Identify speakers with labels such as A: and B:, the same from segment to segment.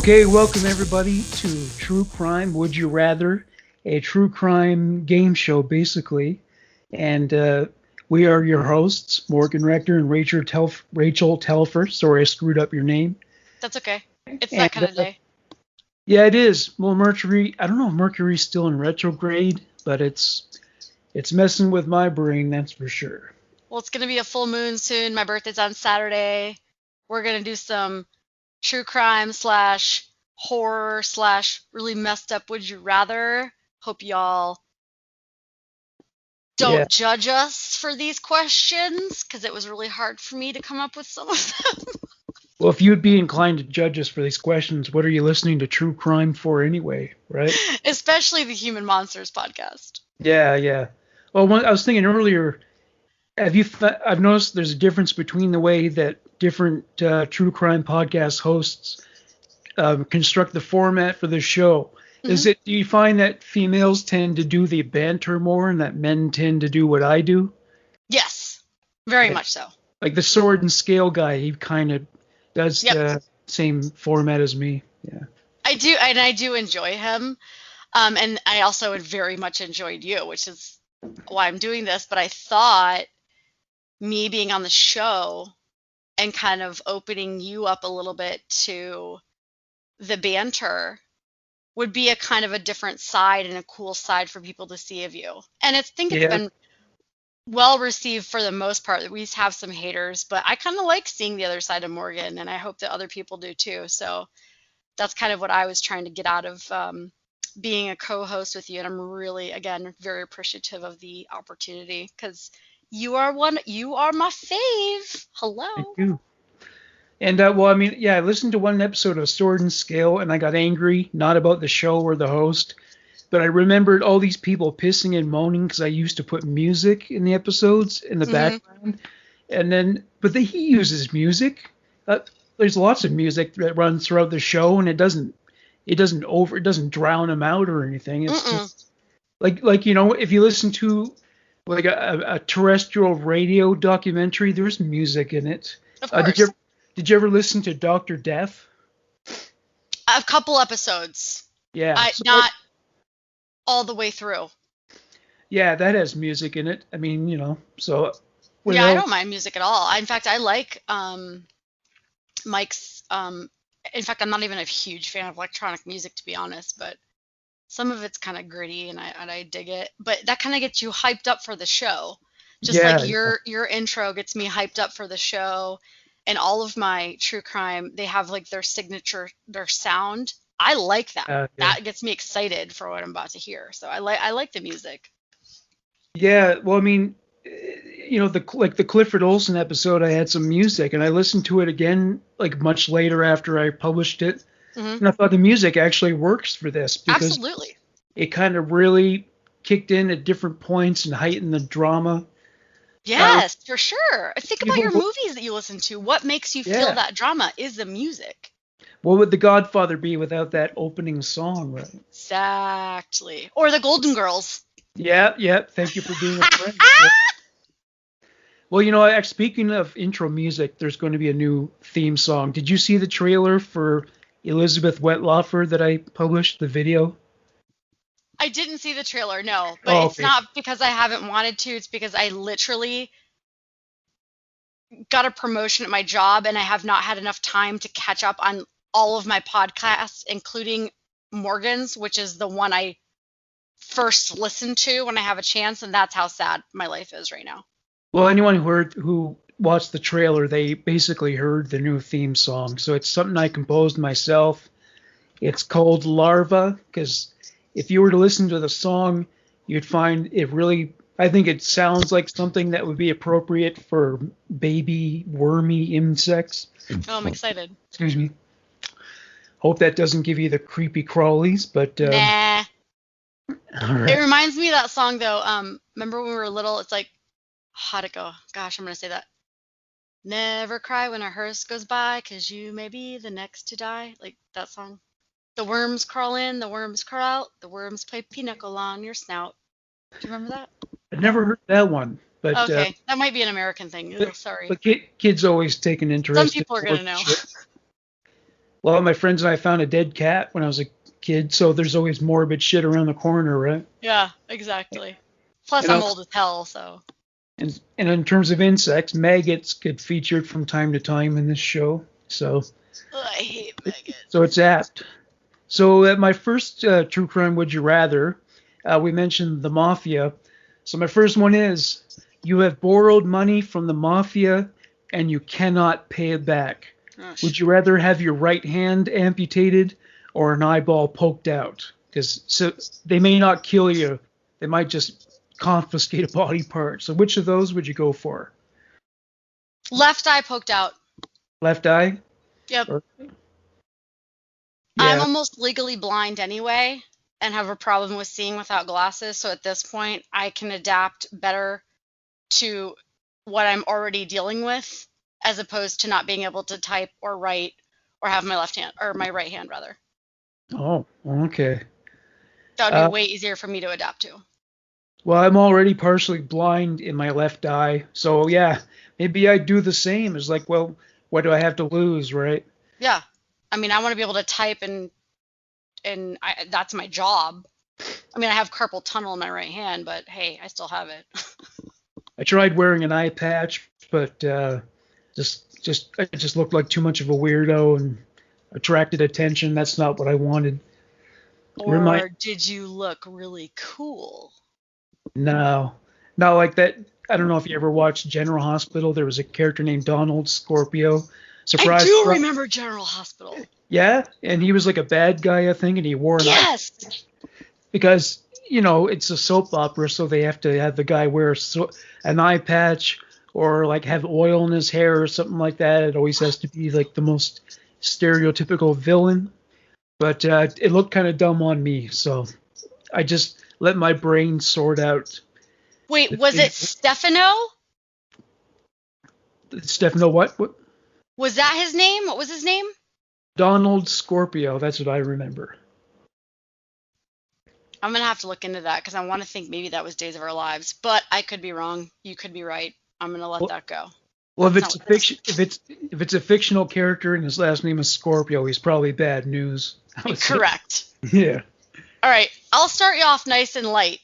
A: Okay, welcome everybody to True Crime Would You Rather, a true crime game show basically. And we are your hosts, Morgan Rector and Rachel Telfer. Sorry, I screwed up your name.
B: That's okay. It's that
A: And
B: kind of day.
A: yeah, it is. Well, Mercury, I don't know if Mercury's still in retrograde, but it's messing with my brain, that's for sure.
B: Well, it's going to be a full moon soon. My birthday's on Saturday. We're going to do some true crime slash horror slash really messed up would you rather. Hope y'all
A: Yeah.
B: don't judge us for these questions because it was really hard for me to come up with some of them.
A: Well, if you'd be inclined to judge us for these questions, what are you listening to True Crime for anyway, right?
B: Especially the Human Monsters podcast.
A: Yeah, yeah. Well, I was thinking earlier, I've noticed there's a difference between the way that different true crime podcast hosts construct the format for the show. Do you find that females tend to do the banter more and that men tend to do what I do?
B: Yes, very
A: Yeah.
B: much so.
A: Like the sword and scale guy, he kind of does the same format as me. Yeah.
B: I do enjoy him. And I also very much enjoyed you, which is why I'm doing this. But I thought me being on the show and kind of opening you up a little bit to the banter would be a kind of a different side and a cool side for people to see of you. And I think it's
A: Yeah.
B: been well received for the most part. We have some haters, but I kind of like seeing the other side of Morgan, and I hope that other people do too. So that's kind of what I was trying to get out of being a co-host with you, and I'm really, again, very appreciative of the opportunity because you are my fave. Hello.
A: Thank you. And well, I mean, yeah, I listened to one episode of Sword and Scale, and I got angry, not about the show or the host, but I remembered all these people pissing and moaning because I used to put music in the episodes in the background, but he uses music. There's lots of music that runs throughout the show, and it doesn't drown them out or anything. It's just like if you listen to like a terrestrial radio documentary, there's music in it.
B: Of course.
A: Did you ever listen to Dr. Death?
B: A couple episodes.
A: Yeah.
B: Not all the way through.
A: Yeah, that has music in it. I mean, so.
B: Yeah, I don't mind music at all. In fact, I like Mike's. In fact, I'm not even a huge fan of electronic music, to be honest, but some of it's kind of gritty and I dig it. But that kind of gets you hyped up for the show. Just like your intro gets me hyped up for the show. And all of my true crime, they have like their signature, their sound. I like that. That gets me excited for what I'm about to hear. So I like the music.
A: Yeah, well, I mean, the Clifford Olson episode, I had some music, and I listened to it again like much later after I published it, and I thought the music actually works for this because
B: absolutely,
A: it kind of really kicked in at different points and heightened the drama.
B: Yes, for sure. Think about your movies that you listen to. What makes you feel that drama is the music.
A: What would The Godfather be without that opening song, right?
B: Exactly. Or The Golden Girls.
A: Yeah. Thank you for being a friend. Well, speaking of intro music, there's going to be a new theme song. Did you see the trailer for Elizabeth Wettlaufer that I published, the video?
B: I didn't see the trailer, no. But It's not because I haven't wanted to. It's because I literally got a promotion at my job, and I have not had enough time to catch up on all of my podcasts, including Morgan's, which is the one I first listen to when I have a chance, and that's how sad my life is right now.
A: Well, anyone who watched the trailer, they basically heard the new theme song. So it's something I composed myself. It's called Larva, because if you were to listen to the song, you'd find it really, I think it sounds like something that would be appropriate for baby wormy insects.
B: Oh, I'm excited.
A: Excuse me. Hope that doesn't give you the creepy crawlies, but
B: nah.
A: All right.
B: It reminds me of that song though. Remember when we were little? It's like, how'd it go? Gosh, I'm gonna say that. Never cry when a hearse goes by, 'cause you may be the next to die. Like that song. The worms crawl in, the worms crawl out, the worms play pinochle on your snout. Do you remember that?
A: I've never heard that one. But
B: okay, that might be an American thing. Sorry.
A: But kids always take an interest.
B: Some people are gonna know.
A: A lot of my friends and I found a dead cat when I was a kid, so there's always morbid shit around the corner, right?
B: Yeah, exactly. Plus,
A: And
B: I'm
A: also,
B: old as hell, so.
A: and in terms of insects, maggots get featured from time to time in this show, so
B: Ugh, I hate
A: so it's
B: maggots.
A: apt. So at my first true crime would you rather, we mentioned the mafia. So my first one is you have borrowed money from the mafia and you cannot pay it back.
B: Oh,
A: Would
B: shit.
A: you rather have your right hand amputated or an eyeball poked out? Because so they may not kill you, they might just confiscate a body part. So which of those would you go for?
B: Left eye poked out.
A: Left eye?
B: Yep.
A: Or
B: I'm
A: yeah.
B: almost legally blind anyway and have a problem with seeing without glasses. So at this point, I can adapt better to what I'm already dealing with as opposed to not being able to type or write or have my left hand or my right hand rather.
A: Oh, okay.
B: That would be
A: Uh,
B: way easier for me to adapt to.
A: Well, I'm already partially blind in my left eye, so yeah, maybe I'd do the same. It's like, well, what do I have to lose, right?
B: Yeah. I mean, I want to be able to type that's my job. I mean, I have carpal tunnel in my right hand, but hey, I still have it.
A: I tried wearing an eye patch, but just I just looked like too much of a weirdo and attracted attention. That's not what I wanted. Remind
B: Or did you look really cool?
A: No, not like that. I don't know if you ever watched General Hospital. There was a character named Donald Scorpio.
B: I
A: Surprise,
B: do
A: surprise.
B: remember General Hospital.
A: Yeah, and he was like a bad guy, I think, and he wore an eye
B: Yes.
A: because it's a soap opera, so they have to have the guy wear an eye patch or like have oil in his hair or something like that. It always has to be like the most stereotypical villain. But it looked kind of dumb on me, so I just let my brain sort out.
B: Wait, was it Stefano?
A: Stefano, what?
B: Was that his name? What was his name?
A: Donald Scorpio. That's what I remember.
B: I'm gonna have to look into that because I want to think maybe that was Days of Our Lives, but I could be wrong. You could be right. I'm gonna let
A: Well,
B: that go.
A: well, if
B: That's
A: it's
B: not
A: a
B: what it is.
A: fiction, if it's a fictional character and his last name is Scorpio, he's probably bad news. I would say.
B: Correct.
A: Yeah.
B: All right, I'll start you off nice and light,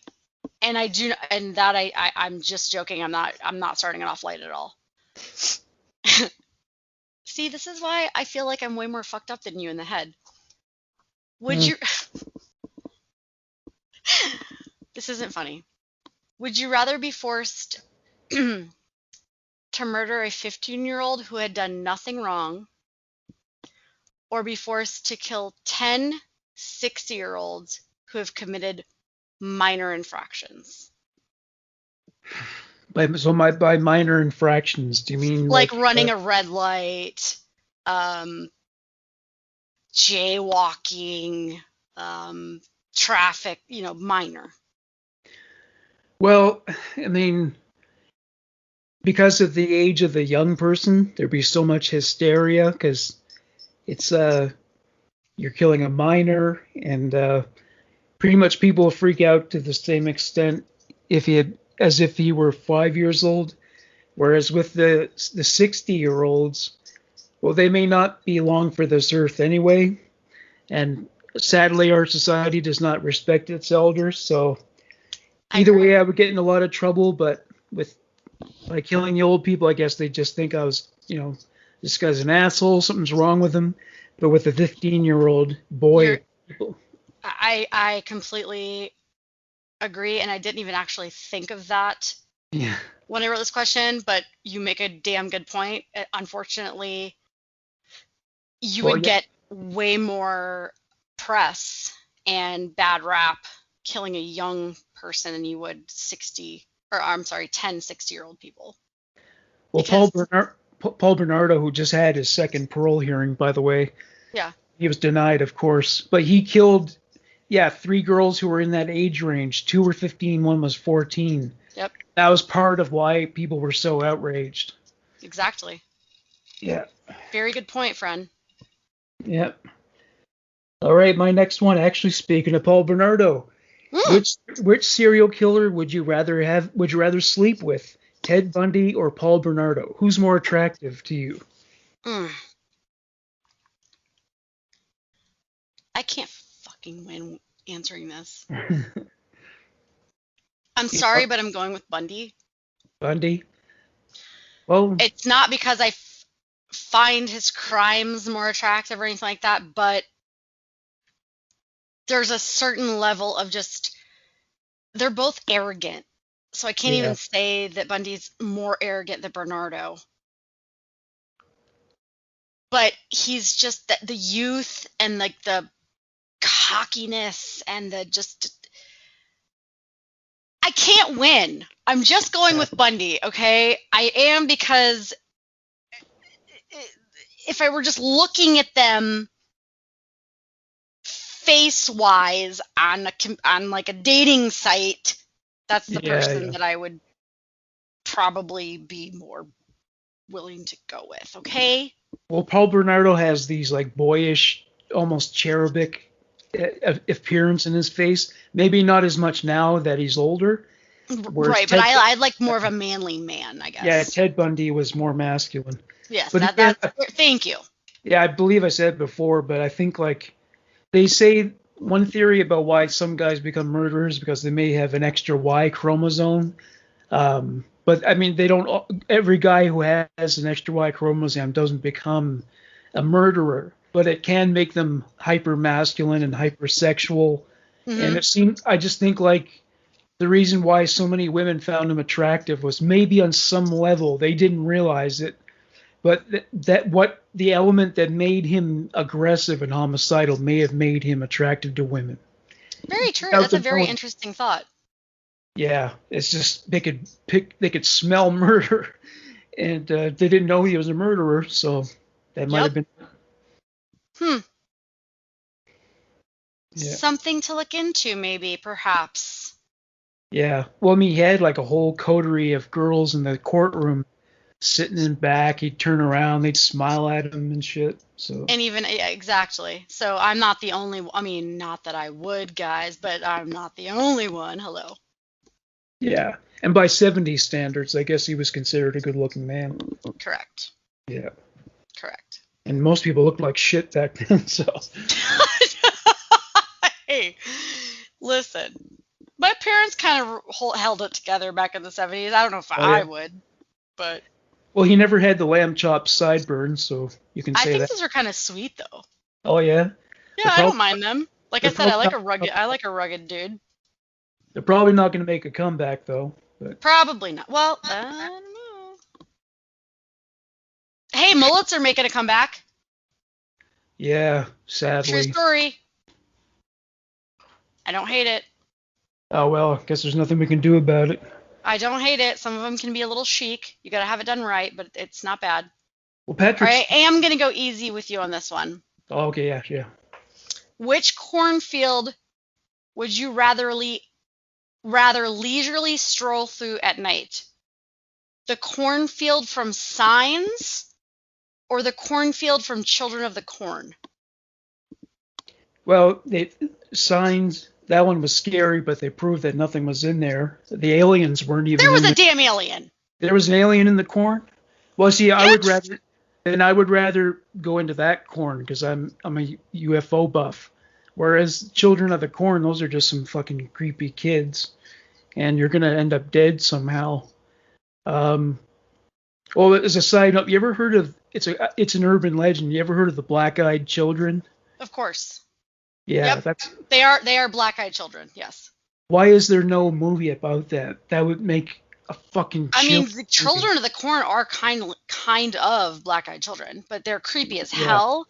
B: and I'm just joking. I'm not starting it off light at all. See, this is why I feel like I'm way more fucked up than you in the head. Would
A: Mm.
B: you? This isn't funny. Would you rather be forced to murder a 15-year-old who had done nothing wrong, or be forced to kill 10 60-year-olds who have committed minor infractions?
A: By minor infractions, do you mean
B: Like
A: like
B: running a red light, um, jaywalking, traffic, minor.
A: well, I mean, because of the age of the young person, there'd be so much hysteria because it's you're killing a minor, and pretty much people freak out to the same extent if he had as if he were 5 years old. Whereas with the 60-year-olds, well, they may not be long for this earth anyway, and sadly, our society does not respect its elders. So
B: I
A: either
B: agree.
A: way, I would get in a lot of trouble. But with by killing the old people, I guess they just think I was, this guy's an asshole. Something's wrong with him. But with a 15-year-old boy,
B: You're, I completely agree, and I didn't even actually think of that
A: yeah,
B: when I wrote this question, but you make a damn good point. Unfortunately, you
A: well,
B: would
A: yeah,
B: get way more press and bad rap killing a young person than you would 60, or I'm sorry, 10 60-year-old people.
A: well,
B: Because,
A: Paul Bernardo, who just had his second parole hearing, by the way,
B: yeah,
A: he was denied, of course, but he killed, yeah, three girls who were in that age range. Two were 15, one was 14.
B: yep,
A: That was part of why people were so outraged.
B: exactly.
A: Yeah,
B: Very good point, friend.
A: yeah. All right, my next one. Actually, speaking of Paul Bernardo,
B: Mm,
A: which serial killer would you rather have? Would you rather sleep with, Ted Bundy or Paul Bernardo? Who's more attractive to you?
B: mm. I can't fucking win answering this. I'm sorry, but I'm going with Bundy.
A: Bundy? Well,
B: it's not because I find his crimes more attractive or anything like that, but there's a certain level of just, they're both arrogant. So I can't even say that Bundy's more arrogant than Bernardo. But he's just the youth and like the cockiness and the just, I can't win. I'm just going with Bundy, okay? I am, because if I were just looking at them face-wise on like a dating site, that's the person that I would probably be more willing to go with, okay?
A: Well, Paul Bernardo has these like boyish, almost cherubic appearance in his face. Maybe not as much now that he's older.
B: Right, but I'd like more of a manly man, I guess.
A: Yeah, Ted Bundy was more masculine.
B: Yes, that's thank you.
A: Yeah, I believe I said it before, but I think like they say one theory about why some guys become murderers because they may have an extra Y chromosome. But I mean, they don't. Every guy who has an extra Y chromosome doesn't become a murderer, but it can make them hyper masculine and hypersexual. Mm-hmm. And I just think like the reason why so many women found him attractive was maybe on some level they didn't realize it, but that what the element that made him aggressive and homicidal may have made him attractive to women.
B: Very true. That's a very interesting thought.
A: Yeah, it's just they could smell murder, and they didn't know he was a murderer, so that might have been.
B: Yeah. Something to look into, maybe, perhaps.
A: Yeah. Well, I mean, he had like a whole coterie of girls in the courtroom sitting in back. He'd turn around, they'd smile at him and shit. So. And
B: even, exactly. So I'm not the only, I mean, not that I would, guys, but I'm not the only one. Hello.
A: Yeah. And by 70s standards, I guess he was considered a good-looking man.
B: Correct.
A: Yeah.
B: Correct.
A: And most people looked like shit back then, so.
B: Hey, listen. My parents kind of held it together back in the 70s. I don't know if I would, but.
A: Well, he never had the lamb chop sideburns, so you can say that.
B: I think those are kind of sweet, though.
A: Oh, yeah?
B: Yeah, I don't mind them. Like I said, I like a rugged dude.
A: They're probably not going to make a comeback, though. But.
B: Probably not. Well, I don't know. Hey, mullets are making a comeback.
A: Yeah, sadly.
B: True story. I don't hate it.
A: Oh, well, I guess there's nothing we can do about it.
B: I don't hate it. Some of them can be a little chic. You got to have it done right, but it's not bad.
A: Well, Patrick.
B: I am going to go easy with you on this one.
A: Oh, okay, yeah.
B: Which cornfield would you rather leisurely stroll through at night? The cornfield from Signs or the cornfield from Children of the Corn?
A: Well, Signs, that one was scary, but they proved that nothing was in there. The aliens weren't even
B: There was a damn alien.
A: There was an alien in the corn? Well, see, I would rather go into that corn because I'm a UFO buff. Whereas Children of the Corn, those are just some fucking creepy kids. And you're going to end up dead somehow. Well, as a side note, you ever heard of, it's an urban legend, you ever heard of the Black-Eyed Children?
B: Of course.
A: Yeah,
B: yep. They are black-eyed children, yes.
A: Why is there no movie about that? That would make a fucking
B: the Children of the Corn are kind of black-eyed children, but they're creepy as hell.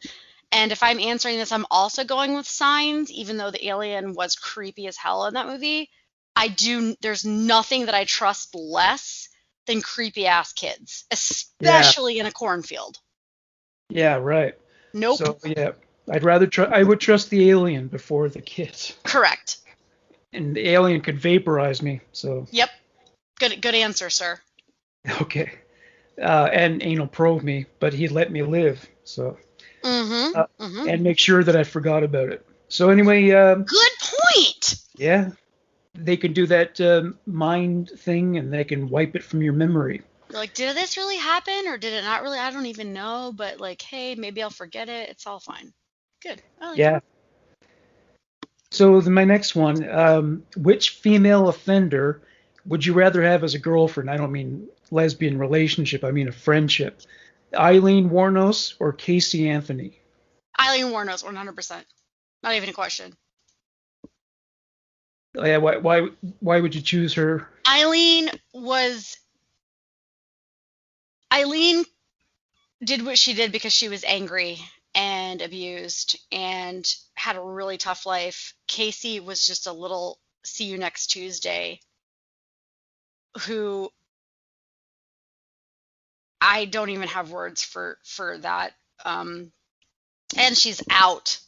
B: And if I'm answering this, I'm also going with Signs, even though the alien was creepy as hell in that movie. There's nothing that I trust less than creepy ass kids, especially in a cornfield.
A: Yeah, right.
B: Nope.
A: So yeah, I would trust the alien before the kids.
B: Correct.
A: And the alien could vaporize me, so.
B: Yep. Good answer, sir.
A: Okay. And anal probe me, but he'd let me live, so. And make sure that I forgot about it. So anyway.
B: Good point.
A: Yeah. They can do that mind thing, and they can wipe it from your memory.
B: You're like, did this really happen, or did it not really? I don't even know, but like, hey, maybe I'll forget it. It's all fine. Good.
A: Yeah. So my next one, which female offender would you rather have as a girlfriend? I don't mean lesbian relationship. I mean a friendship. Eileen Warnos or Casey Anthony?
B: Eileen Warnos, 100%. Not even a question.
A: Yeah, why would you choose her?
B: Eileen did what she did because she was angry and abused and had a really tough life. Casey was just a little see you next Tuesday who I don't even have words for that. And she's out.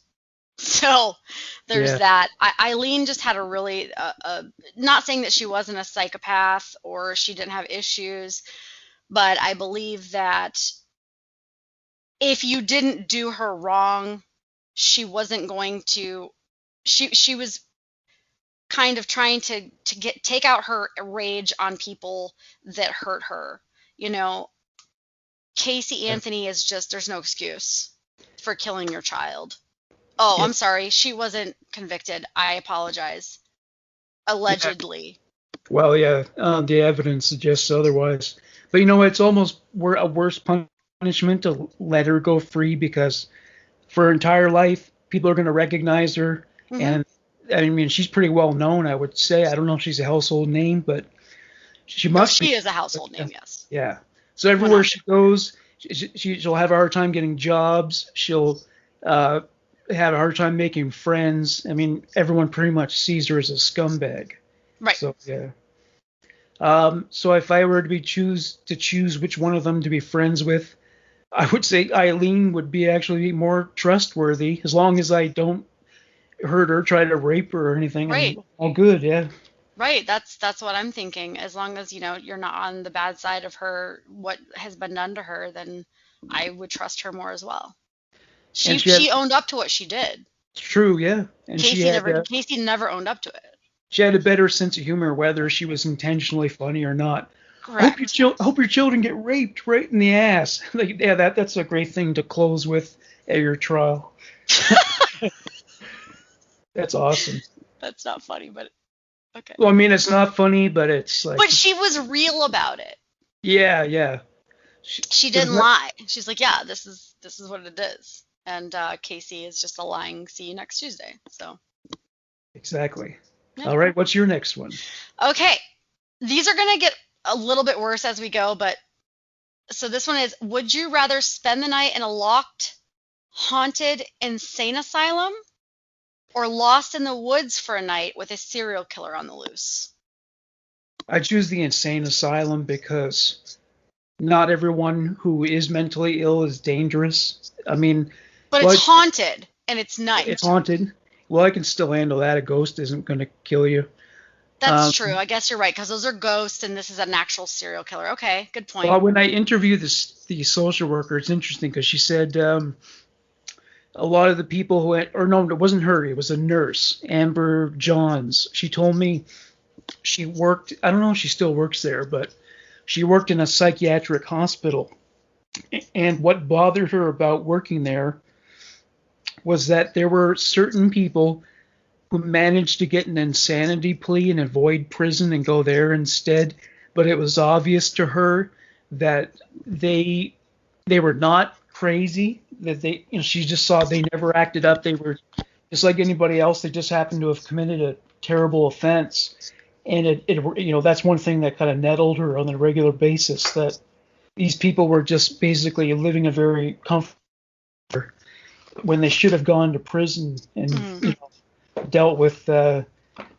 B: So there's
A: Yeah.
B: that. Eileen just had a really, not saying that she wasn't a psychopath or she didn't have issues, but I believe that if you didn't do her wrong, she wasn't going to. She was kind of trying to take out her rage on people that hurt her. You know, Casey Anthony is just there's no excuse for killing your child. Oh,
A: Yeah.
B: I'm sorry. She wasn't convicted. I apologize.
A: Yeah.
B: Allegedly.
A: Well, yeah, the evidence suggests otherwise. But it's almost a worse punishment to let her go free because for her entire life, people are going to recognize her.
B: Hmm.
A: And I mean, she's pretty well known, I would say. I don't know if she's a household name, but she
B: No,
A: must be.
B: she is a household name, yes.
A: Yeah. So everywhere
B: 100.
A: she goes, she'll have a hard time getting jobs. She'll uh, have a hard time making friends. I mean, everyone pretty much sees her as a scumbag.
B: Right.
A: So yeah. So if I were to choose which one of them to be friends with, I would say Eileen would be actually more trustworthy as long as I don't hurt her, try to rape her or anything.
B: Right.
A: I'm all good. Yeah.
B: Right. That's what I'm thinking. As long as, you're not on the bad side of her, what has been done to her, then I would trust her more as well.
A: And
B: She owned up to what she did.
A: true, yeah. And
B: Casey never owned up to it.
A: she had a better sense of humor, whether she was intentionally funny or not.
B: Correct.
A: Hope your children get raped right in the ass. Like, yeah, that's a great thing to close with at your trial. That's awesome.
B: That's not funny, but okay.
A: Well, I mean, it's not funny, but it's like.
B: But she was real about it.
A: Yeah, yeah.
B: She didn't lie. She's like, yeah, this is what it is. And Casey is just a lying see you next Tuesday. So.
A: Exactly.
B: Yeah.
A: All right, what's your next one?
B: Okay. These are going to get a little bit worse as we go, but so this one is, would you rather spend the night in a locked, haunted, insane asylum or lost in the woods for a night with a serial killer on the loose?
A: I choose the insane asylum because not everyone who is mentally ill is dangerous. I mean,
B: but it's haunted and it's night.
A: It's haunted. Well, I can still handle that. A ghost isn't going to kill you.
B: That's true. I guess you're right, because those are ghosts and this is an actual serial killer. Okay, good point.
A: Well, when I interviewed the social worker, it's interesting because she said a lot of the people who it wasn't her. It was a nurse, Amber Johns. She told me she worked. I don't know if she still works there, but she worked in a psychiatric hospital. And what bothered her about working there was that there were certain people who managed to get an insanity plea and avoid prison and go there instead. But it was obvious to her that they were not crazy. That she just saw they never acted up. They were just like anybody else. They just happened to have committed a terrible offense. And it that's one thing that kind of nettled her on a regular basis, that these people were just basically living a very comfortable when they should have gone to prison and dealt with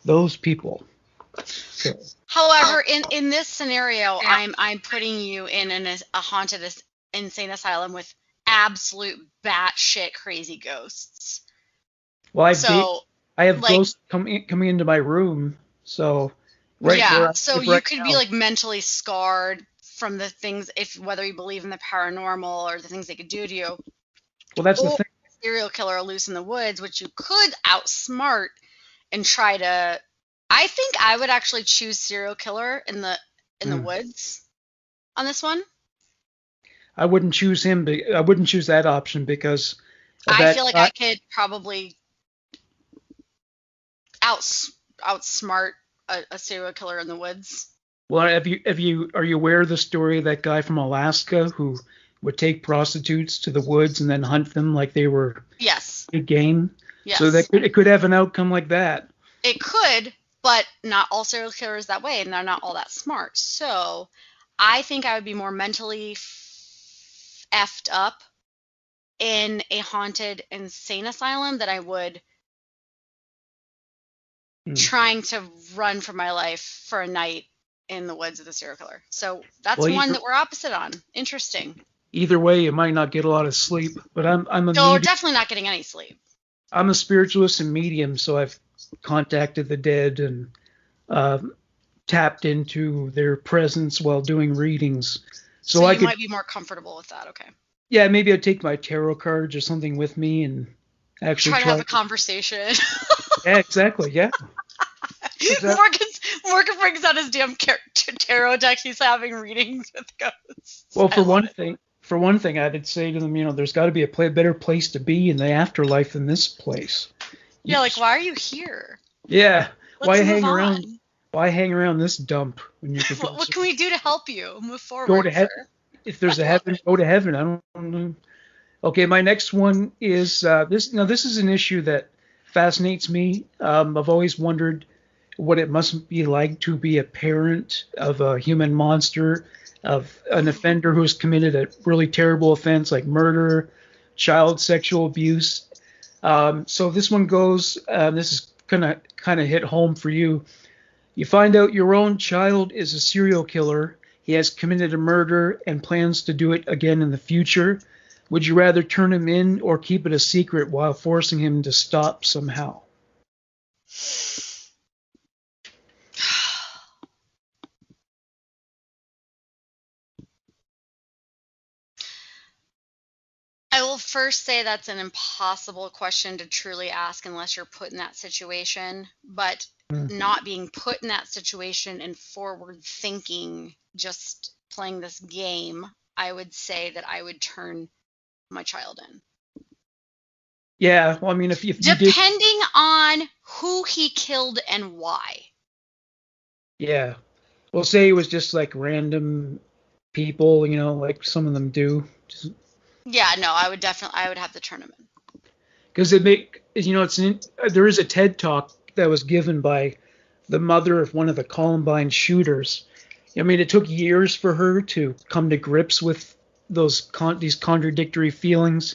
A: those people. So.
B: However, in this scenario, I'm putting you in a haunted insane asylum with absolute batshit crazy ghosts.
A: Well, I have ghosts coming into my room, so
B: you could be like mentally scarred from the things, whether you believe in the paranormal or the things they could do to you.
A: Well, that's the thing.
B: Serial killer loose in the woods, which you could outsmart and try to. I think I would actually choose serial killer in the woods on this one.
A: I wouldn't choose him. I wouldn't choose that option because
B: I feel like I could probably outsmart a serial killer in the woods.
A: Well, are you aware of the story of that guy from Alaska who would take prostitutes to the woods and then hunt them like they were
B: Yes.
A: big game?
B: Yes.
A: So that it could have an outcome like that.
B: It could, but not all serial killers that way, and they're not all that smart. So I think I would be more mentally effed up in a haunted insane asylum than I would trying to run for my life for a night in the woods with a serial killer. So that's one that we're opposite on. Interesting.
A: Either way, you might not get a lot of sleep, but I'm a
B: definitely not getting any sleep.
A: I'm a spiritualist and medium, so I've contacted the dead and tapped into their presence while doing readings.
B: So you might be more comfortable with that. Okay.
A: Yeah, maybe I'd take my tarot cards or something with me and actually
B: try to have a conversation.
A: Yeah, exactly. Yeah.
B: Morgan brings out his damn tarot deck. He's having readings with ghosts.
A: Well, for one thing, I'd say to them, there's got to be a better place to be in the afterlife than this place.
B: Yeah, like, why are you here?
A: Yeah.
B: Why hang around?
A: Why hang around this dump when you could
B: what can we do to help you move forward?
A: Go to heaven. If there's a heaven, go to heaven. I don't know. Okay, my next one is this. Now, this is an issue that fascinates me. I've always wondered what it must be like to be a parent of a human monster, of an offender who's committed a really terrible offense like murder, child sexual abuse. So this one goes, this is gonna kind of hit home for you. You find out your own child is a serial killer. He has committed a murder and plans to do it again in the future. Would you rather turn him in or keep it a secret while forcing him to stop somehow?
B: I will first say that's an impossible question to truly ask unless you're put in that situation. But not being put in that situation and forward thinking, just playing this game, I would say that I would turn my child in.
A: Yeah, well, I mean, if you
B: depending on who he killed and why.
A: Yeah, well, say it was just like random people, like some of them do.
B: Yeah, no, I would have to turn him in.
A: Because there is a TED talk that was given by the mother of one of the Columbine shooters. I mean, it took years for her to come to grips with these contradictory feelings,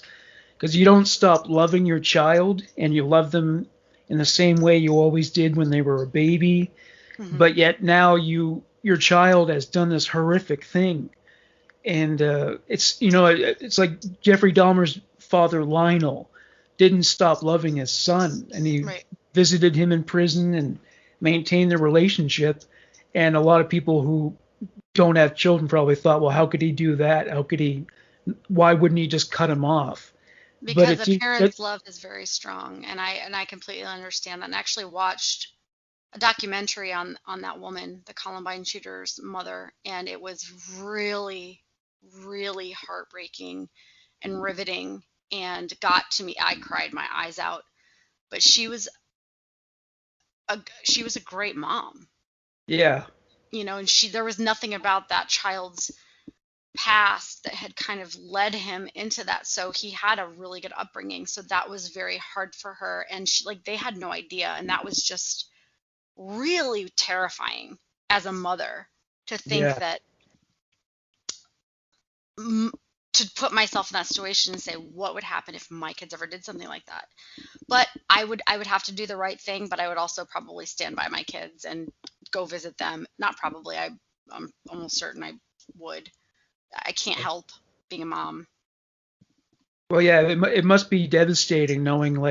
A: because you don't stop loving your child and you love them in the same way you always did when they were a baby, but yet now your child has done this horrific thing. And it's like Jeffrey Dahmer's father, Lionel, didn't stop loving his son, and he visited him in prison and maintained their relationship. And a lot of people who don't have children probably thought, well, how could he do that? Why wouldn't he just cut him off?
B: Because the parents' love is very strong, and I completely understand that. And I actually watched a documentary on that woman, the Columbine shooter's mother, and it was really, really heartbreaking and riveting, and got to me. I cried my eyes out. But she was a great mom.
A: Yeah.
B: And there was nothing about that child's past that had kind of led him into that. So he had a really good upbringing. So that was very hard for her, and they had no idea, and that was just really terrifying as a mother to think that. To put myself in that situation and say, what would happen if my kids ever did something like that? But I would have to do the right thing, but I would also probably stand by my kids and go visit them. Not probably, I'm almost certain I would. I can't help being a mom.
A: Well, yeah, it must be devastating knowing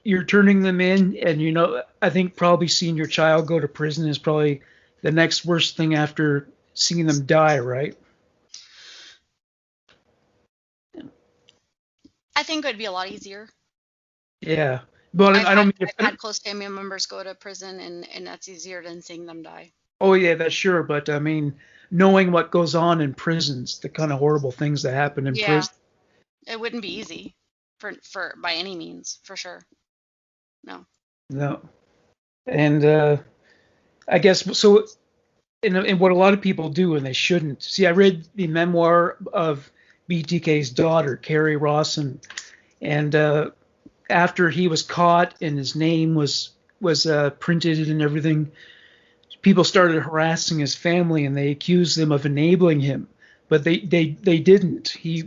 A: you're turning them in, and I think probably seeing your child go to prison is probably the next worst thing after seeing them die, right?
B: I think it would be a lot easier.
A: Yeah, but I've
B: had close family members go to prison, and that's easier than seeing them die.
A: Oh yeah, that's sure. But I mean, knowing what goes on in prisons, the kind of horrible things that happen in prison.
B: It wouldn't be easy for by any means, for sure. No.
A: No. And I guess so. And what a lot of people do, and they shouldn't. See, I read the memoir of BTK's daughter, Carrie Rawson, and after he was caught and his name was printed and everything, people started harassing his family and they accused them of enabling him, but they didn't. He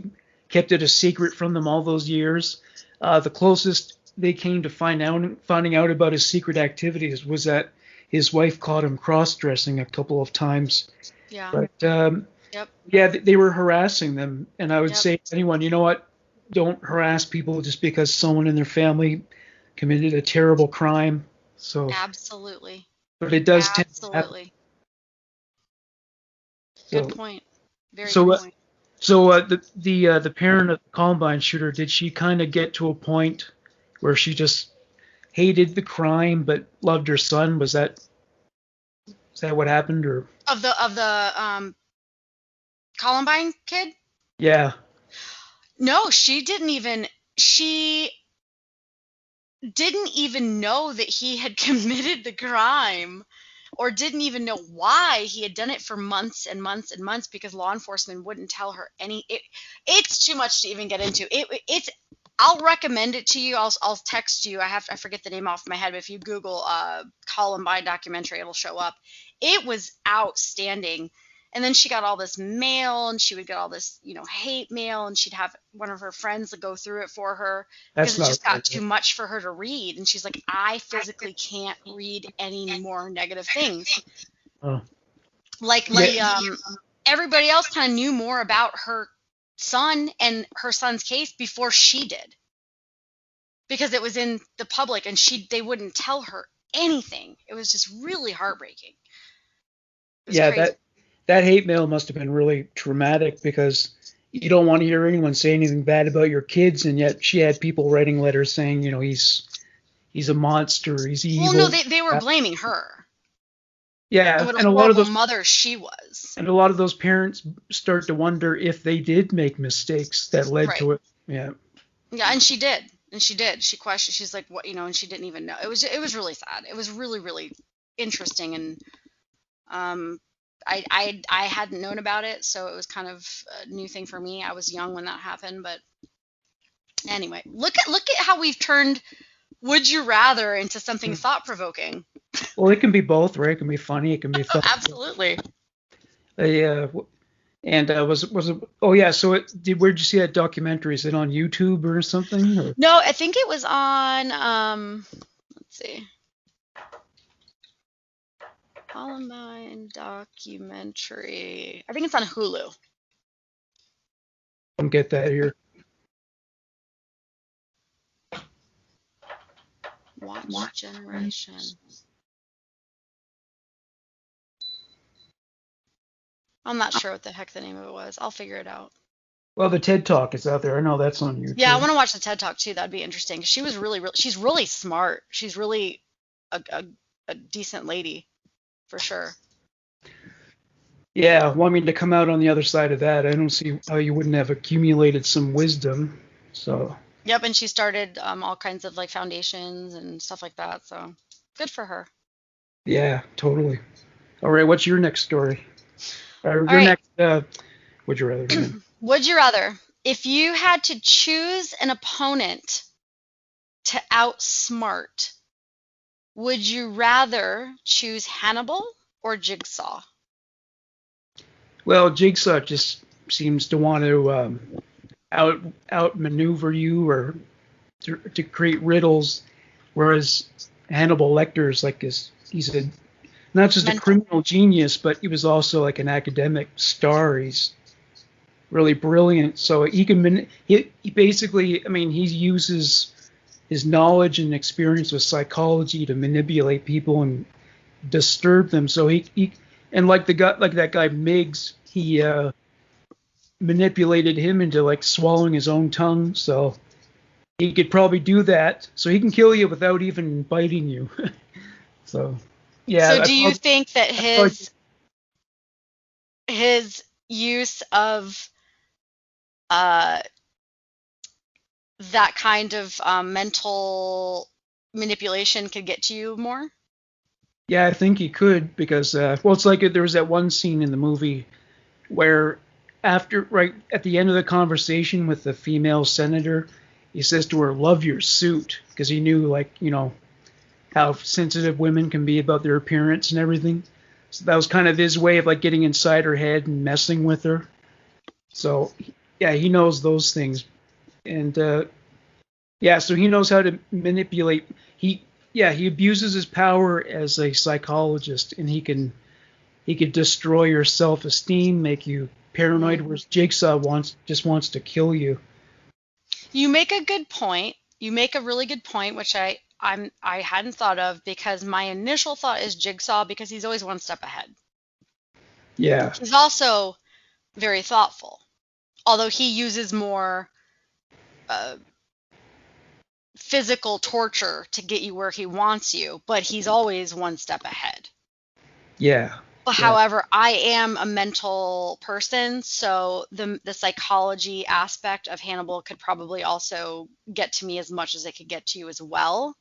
A: kept it a secret from them all those years. The closest they came to finding out about his secret activities was that his wife caught him cross-dressing a couple of times.
B: Yeah.
A: But
B: Yep.
A: yeah, they were harassing them, and I would
B: Yep.
A: say to anyone, you know what? Don't harass people just because someone in their family committed a terrible crime. So,
B: Absolutely.
A: but it does tend to happen.
B: Absolutely. Good
A: So,
B: point. Very good
A: so,
B: point.
A: the parent of the Columbine shooter, did she kind of get to a point where she just hated the crime but loved her son? Is that what happened, or
B: Of the Columbine kid?
A: yeah?
B: No, she didn't even know that he had committed the crime, or didn't even know why he had done it for months and months and months, because law enforcement wouldn't tell her it's too much to even get into. I'll recommend it to you. I'll text you. I forget the name off my head, but if you Google Columbine documentary, it'll show up. It was outstanding. And then she got all this mail, and she would get all this, hate mail, and she'd have one of her friends to go through it for her because
A: That's
B: it
A: not
B: just got
A: right.
B: too much for her to read. And she's like, I physically can't read any more negative things.
A: Oh,
B: Like
A: yeah,
B: everybody else kind of knew more about her son and her son's case before she did, because it was in the public, and they wouldn't tell her anything. It was just really heartbreaking. It was
A: yeah.
B: crazy.
A: That hate mail must have been really traumatic because you don't want to hear anyone say anything bad about your kids, and yet she had people writing letters saying, he's a monster, he's
B: Well, no,
A: evil.
B: they were blaming her and
A: Yeah,
B: what a
A: and a lot of
B: horrible
A: those
B: mother she was.
A: and a lot of those parents start to wonder if they did make mistakes that led
B: Right.
A: to it. Yeah.
B: Yeah, and she did. And she did. She questioned. She's like, what, and she didn't even know. It was really sad. It was really, really interesting, and um, I hadn't known about it, so it was kind of a new thing for me. I was young when that happened, but anyway, look at how we've turned Would You Rather into something thought provoking.
A: Well, it can be both, right? It can be funny. It can be thought.
B: Absolutely.
A: Yeah. And was it? Oh yeah. So where'd you see that documentary? Is it on YouTube or something? Or?
B: No, I think it was on let's see. Columbine documentary. I think it's on Hulu.
A: Don't get that here.
B: Watch Generation. I'm not sure what the heck the name of it was. I'll figure it out.
A: Well, the TED Talk is out there. I know that's on YouTube.
B: Yeah, I want to watch the TED Talk too. That'd be interesting. She was she's really smart. She's really a decent lady, for sure.
A: Yeah. Well, I mean, to come out on the other side of that, I don't see how you wouldn't have accumulated some wisdom. So.
B: Yep, and she started all kinds of like foundations and stuff like that. So good for her.
A: Yeah, totally. All right. What's your next story? Your
B: right.
A: next. Would you rather?
B: Would you rather, if you had to choose an opponent to outsmart, would you rather choose Hannibal or Jigsaw?
A: Well, Jigsaw just seems to want to outmaneuver you or to create riddles, whereas Hannibal Lecter is like he's not just a criminal genius, but he was also like an academic star. He's really brilliant. So he basically, I mean, he uses his knowledge and experience with psychology to manipulate people and disturb them. So he and like that guy Miggs, he manipulated him into like swallowing his own tongue. So he could probably do that. So he can kill you without even biting you. So yeah.
B: So do you think that his use of that kind of mental manipulation could get to you more?
A: Yeah, I think he could because, well, it's like there was that one scene in the movie where right at the end of the conversation with the female senator, he says to her, "Love your suit," because he knew, like, how sensitive women can be about their appearance and everything. So that was kind of his way of like getting inside her head and messing with her. So yeah, he knows those things, and yeah, so he knows how to manipulate. He abuses his power as a psychologist, and he could destroy your self-esteem, make you paranoid. Whereas Jigsaw just wants to kill you.
B: You make a good point. You make a really good point, which I hadn't thought of, because my initial thought is Jigsaw because he's always one step ahead.
A: Yeah.
B: He's also very thoughtful, although he uses more physical torture to get you where he wants you, but he's always one step ahead.
A: Yeah.
B: However, I am a mental person, so the psychology aspect of Hannibal could probably also get to me as much as it could get to you as well.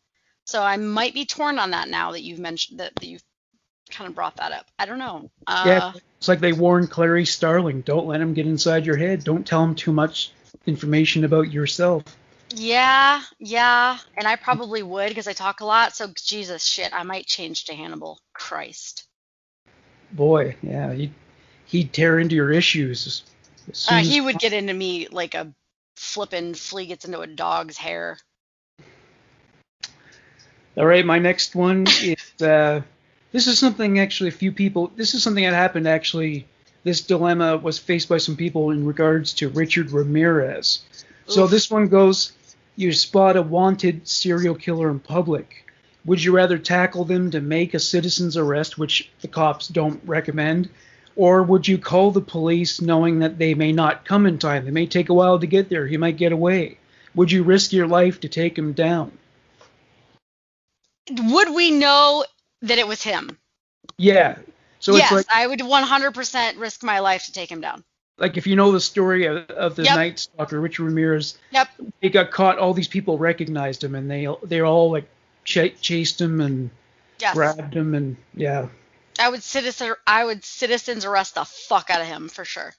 B: So I might be torn on that now that you've mentioned that you've kind of brought that up. I don't know.
A: Yeah, it's like they warned Clarice Starling, don't let him get inside your head. Don't tell him too much information about yourself.
B: Yeah, and I probably would because I talk a lot. So Jesus, shit, I might change to Hannibal. Christ.
A: Boy, yeah, he'd tear into your issues.
B: He would get into me like a flippin' flea gets into a dog's hair.
A: All right, my next one is this is something actually this is something that happened actually. This dilemma was faced by some people in regards to Richard Ramirez. Oof. So this one goes, you spot a wanted serial killer in public. Would you rather tackle them to make a citizen's arrest, which the cops don't recommend, or would you call the police knowing that they may not come in time? They may take a while to get there. He might get away. Would you risk your life to take him down?
B: Would we know that it was him?
A: Yeah. So
B: yes,
A: it's like,
B: I would 100% risk my life to take him down.
A: Like if you know the story of the Night Stalker, Richard Ramirez, he got caught. All these people recognized him, and they all like chased him and grabbed him, and yeah.
B: I would citizens arrest the fuck out of him for sure.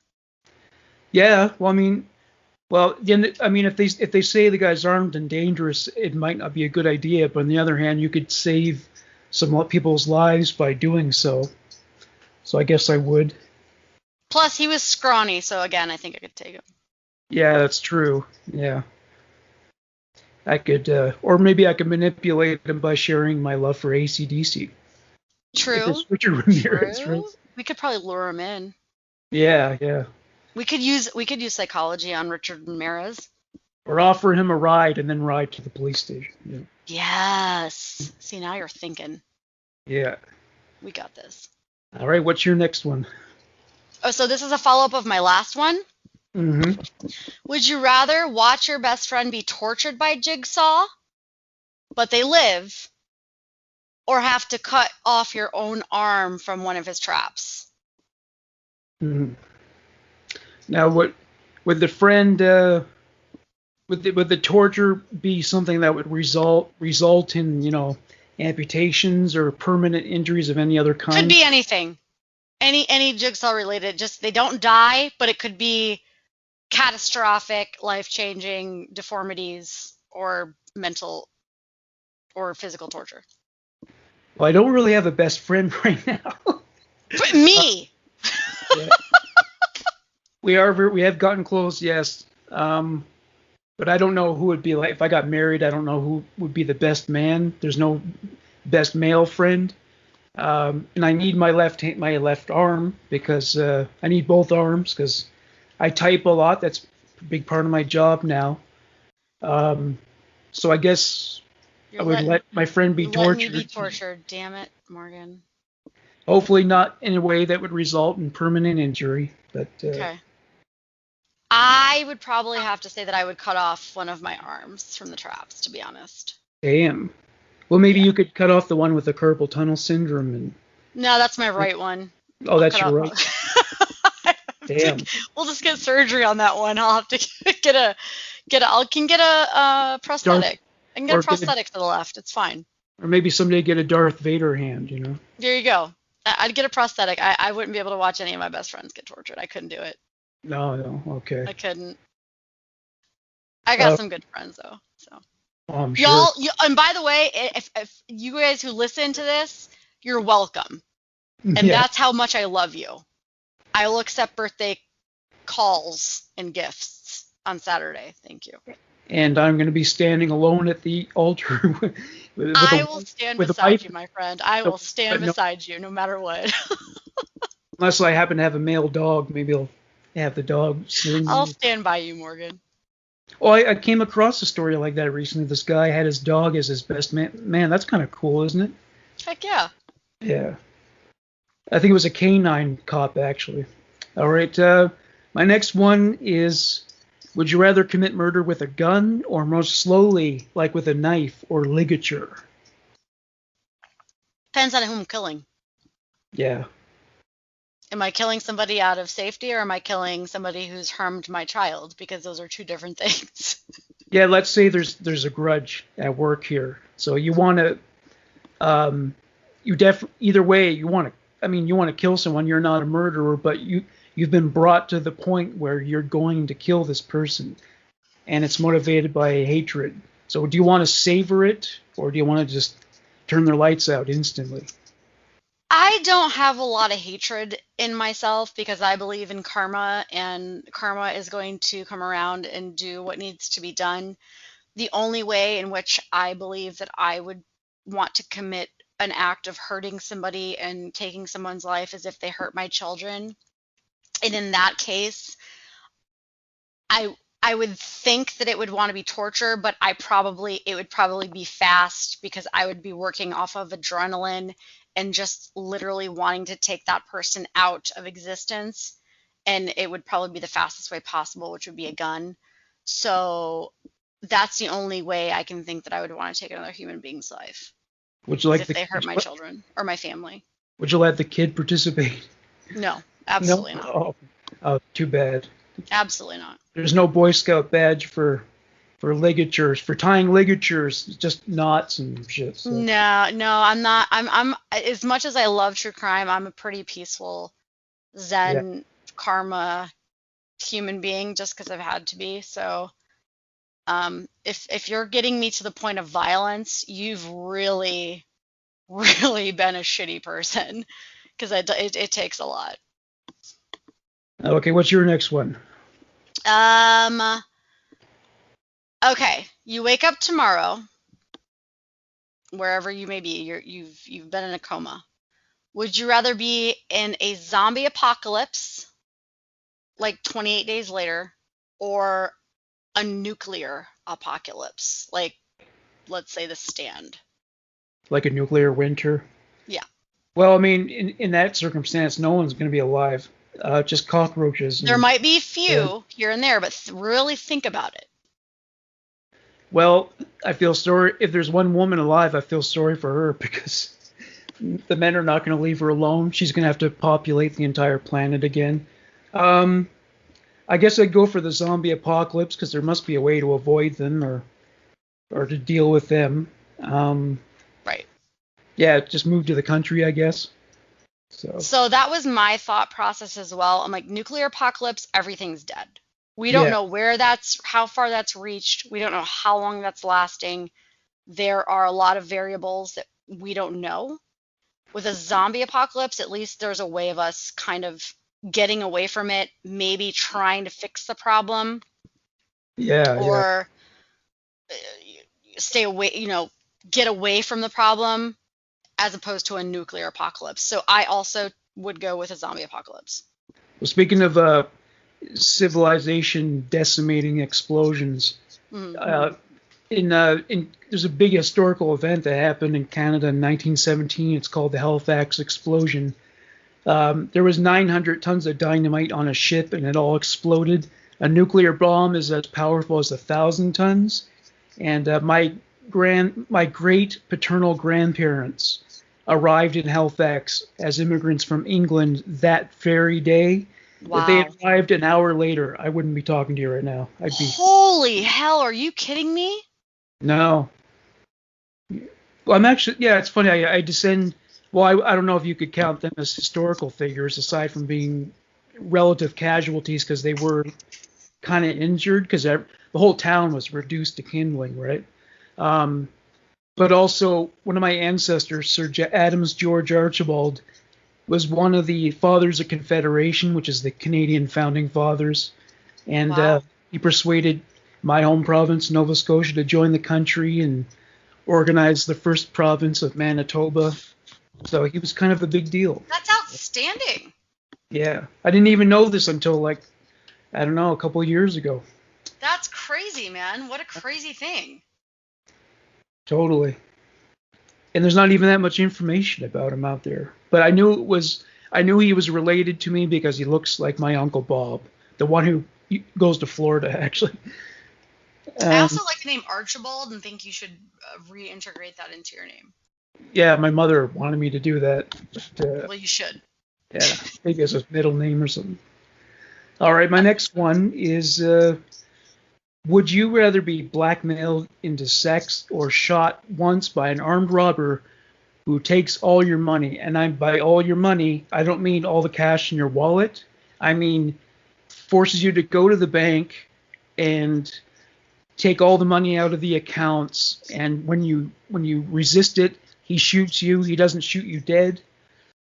A: Yeah, well, if they say the guy's armed and dangerous, it might not be a good idea. But on the other hand, you could save some people's lives by doing so. So I guess I would.
B: Plus, he was scrawny, so again, I think I could take him.
A: Yeah, that's true. Yeah. I could, or maybe I could manipulate him by sharing my love for AC/DC.
B: True.
A: Richard Ramirez, right?
B: We could probably lure him in.
A: Yeah.
B: We could use psychology on Richard Ramirez.
A: Or offer him a ride and then ride to the police station. Yeah.
B: Yes. See, now you're thinking.
A: Yeah.
B: We got this.
A: All right, what's your next one?
B: Oh, so this is a follow-up of my last one?
A: Mm-hmm.
B: Would you rather watch your best friend be tortured by Jigsaw, but they live, or have to cut off your own arm from one of his traps?
A: Mm-hmm. Now, would the friend, would the torture be something that would result in, amputations or permanent injuries of any other kind?
B: Could be anything. Any Jigsaw related, just they don't die, but it could be catastrophic, life-changing deformities or mental or physical torture.
A: Well, I don't really have a best friend right now.
B: But me.
A: Yeah. We have gotten close, yes. But I don't know who would be like if I got married. I don't know who would be the best man. There's no best male friend. And I need my left arm because I need both arms because I type a lot. That's a big part of my job now. So I guess I would let my friend be tortured.
B: Let me be tortured. Damn it, Morgan.
A: Hopefully not in a way that would result in permanent injury. But
B: okay. I would probably have to say that I would cut off one of my arms from the traps, to be honest.
A: Damn. Well, maybe you could cut off the one with the carpal tunnel syndrome.
B: No, that's my right one.
A: Oh, that's your right. Damn.
B: We'll just get surgery on that one. I'll have to get a prosthetic. I can get a prosthetic for the left. It's fine.
A: Or maybe someday get a Darth Vader hand, you know?
B: There you go. I'd get a prosthetic. I wouldn't be able to watch any of my best friends get tortured. I couldn't do it.
A: No, okay.
B: I couldn't. I got some good friends, though. So.
A: Oh, I'm sure.
B: And by the way, if you guys who listen to this, you're welcome. And that's how much I love you. I will accept birthday calls and gifts on Saturday. Thank you.
A: And I'm going to be standing alone at the altar.
B: I will stand beside you, my friend. I will stand beside you no matter what.
A: Unless I happen to have a male dog, maybe I'll have the dog sitting.
B: I'll stand by you, Morgan.
A: Oh, I came across a story like that recently. This guy had his dog as his best man. Man, that's kind of cool, isn't it?
B: Heck yeah.
A: Yeah. I think it was a canine cop, actually. All right. My next one is, would you rather commit murder with a gun or more slowly, like with a knife or ligature?
B: Depends on who I'm killing.
A: Yeah.
B: Am I killing somebody out of safety, or am I killing somebody who's harmed my child? Because those are two different things.
A: Yeah, let's say there's a grudge at work here. So you want to, either way, you want to kill someone. You're not a murderer, but you've been brought to the point where you're going to kill this person, and it's motivated by hatred. So do you want to savor it, or do you want to just turn their lights out instantly?
B: I don't have a lot of hatred in myself because I believe in karma, and karma is going to come around and do what needs to be done. The only way in which I believe that I would want to commit an act of hurting somebody and taking someone's life is if they hurt my children. And in that case, I would think that it would want to be torture, but it would probably be fast because I would be working off of adrenaline and just literally wanting to take that person out of existence. And it would probably be the fastest way possible, which would be a gun. So that's the only way I can think that I would want to take another human being's life.
A: Would you like
B: if they hurt my children or my family? Would
A: you let the kid participate?
B: No, absolutely not.
A: Oh, too bad.
B: Absolutely not.
A: There's no Boy Scout badge for ligatures, for tying ligatures, just knots and shit. So.
B: No, I'm not. I'm as much as I love true crime, I'm a pretty peaceful, zen, karma human being just because I've had to be. So, if you're getting me to the point of violence, you've really, really been a shitty person because it takes a lot.
A: Okay, what's your next one?
B: Okay, you wake up tomorrow, wherever you may be. You've been in a coma. Would you rather be in a zombie apocalypse, like 28 days later, or a nuclear apocalypse, like let's say The Stand?
A: Like a nuclear winter?
B: Yeah.
A: Well, I mean, in that circumstance, no one's going to be alive. Just cockroaches.
B: There might be a few here and there, but really think about it.
A: Well, I feel sorry. If there's one woman alive, I feel sorry for her because the men are not going to leave her alone. She's going to have to populate the entire planet again. I guess I'd go for the zombie apocalypse because there must be a way to avoid them or to deal with them.
B: Right.
A: Yeah, just move to the country, I guess.
B: So that was my thought process as well. I'm like, nuclear apocalypse, everything's dead. We don't know how far that's reached. We don't know how long that's lasting. There are a lot of variables that we don't know. With a zombie apocalypse, at least there's a way of us kind of getting away from it, maybe trying to fix the problem. Or stay away, get away from the problem, as opposed to a nuclear apocalypse. So I also would go with a zombie apocalypse.
A: Well, speaking of civilization decimating explosions, there's a big historical event that happened in Canada in 1917. It's called the Halifax explosion. There was 900 tons of dynamite on a ship, and it all exploded. A nuclear bomb is as powerful as 1,000 tons. And my great paternal grandparents arrived in Halifax as immigrants from England that very day.
B: Wow.
A: If they had arrived an hour later, I wouldn't be talking to you right now.
B: Holy hell, are you kidding me?
A: No. Well, I'm actually, yeah, it's funny. I descend. Well, I don't know if you could count them as historical figures aside from being relative casualties because they were kind of injured because the whole town was reduced to kindling, right? Um, but also, one of my ancestors, Sir Adams George Archibald, was one of the fathers of Confederation, which is the Canadian founding fathers, and
B: Wow.
A: he persuaded my home province, Nova Scotia, to join the country and organize the first province of Manitoba. So he was kind of a big deal.
B: That's outstanding.
A: Yeah, I didn't even know this until like I don't know a couple of years ago.
B: That's crazy, man. What a crazy thing.
A: Totally. And there's not even that much information about him out there. But I knew he was related to me because he looks like my uncle Bob, the one who goes to Florida actually.
B: I
A: Um,
B: also like the name Archibald and think you should reintegrate that into your name.
A: yeah, my mother wanted me to do that. But,
B: Well, you should.
A: yeah, maybe it's a middle name or something. All right, my next one is would you rather be blackmailed into sex or shot once by an armed robber who takes all your money? And by all your money, I don't mean all the cash in your wallet. I mean forces you to go to the bank and take all the money out of the accounts. And when you resist it, he shoots you. He doesn't shoot you dead,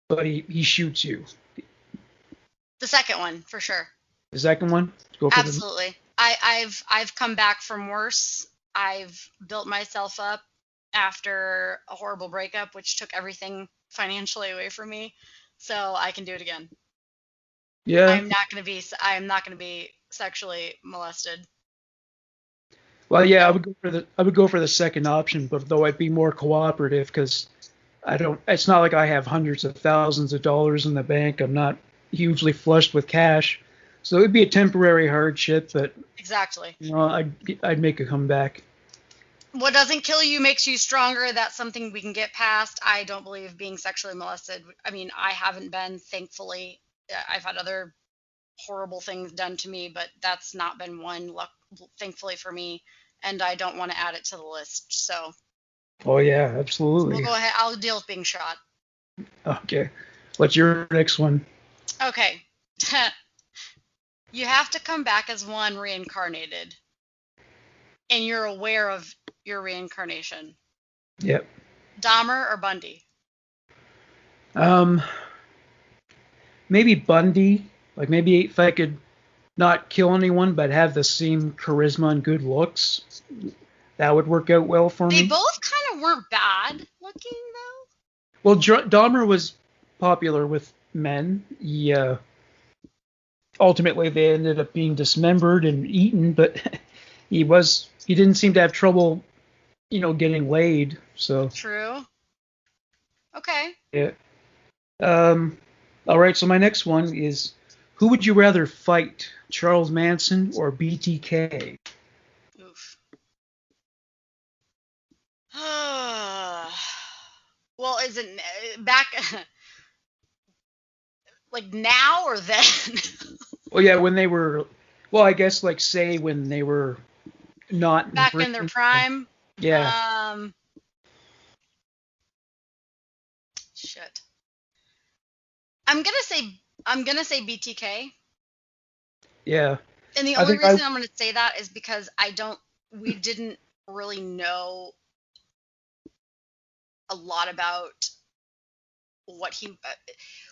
A: but he shoots you.
B: The second one, for sure.
A: The second one, go for the.
B: Absolutely. I've come back from worse. I've built myself up after a horrible breakup, which took everything financially away from me. So I can do it again.
A: Yeah.
B: I am not gonna be sexually molested.
A: Well, yeah,
B: No.
A: I would go for the second option, but though I'd be more cooperative because I don't. It's not like I have hundreds of thousands of dollars in the bank. I'm not hugely flushed with cash, so it'd be a temporary hardship. But
B: Exactly.
A: I'd make a comeback.
B: What doesn't kill you makes you stronger. That's something we can get past. I don't believe being sexually molested. I mean, I haven't been, thankfully. I've had other horrible things done to me, but that's not been one, thankfully for me. And I don't want to add it to the list. So
A: Oh yeah,
B: we'll
A: absolutely.
B: go ahead. I'll deal with being shot.
A: Okay, what's your next one?
B: Okay. You have to come back as one reincarnated, and you're aware of your reincarnation.
A: Yep.
B: Dahmer or Bundy?
A: Um, maybe Bundy. Like maybe if I could not kill anyone but have the same charisma and good looks, that would work out well for
B: They
A: me.
B: both kind of weren't bad looking, though.
A: Well, Dahmer was popular with men. Ultimately they ended up being dismembered and eaten, but he didn't seem to have trouble, getting laid. So
B: True. Okay.
A: yeah. Um, all right. So my next one is, who would you rather fight, Charles Manson or BTK?
B: Oof. Well, is it back like now or then?
A: Well, yeah, when they were, well, I guess like say when they were not in
B: Back in their
A: prison.
B: prime?
A: Yeah,
B: Um, shit. I'm gonna say BTK.
A: yeah.
B: And the
A: I
B: only
A: think I
B: reason I'm gonna say that is because we didn't really know a lot about what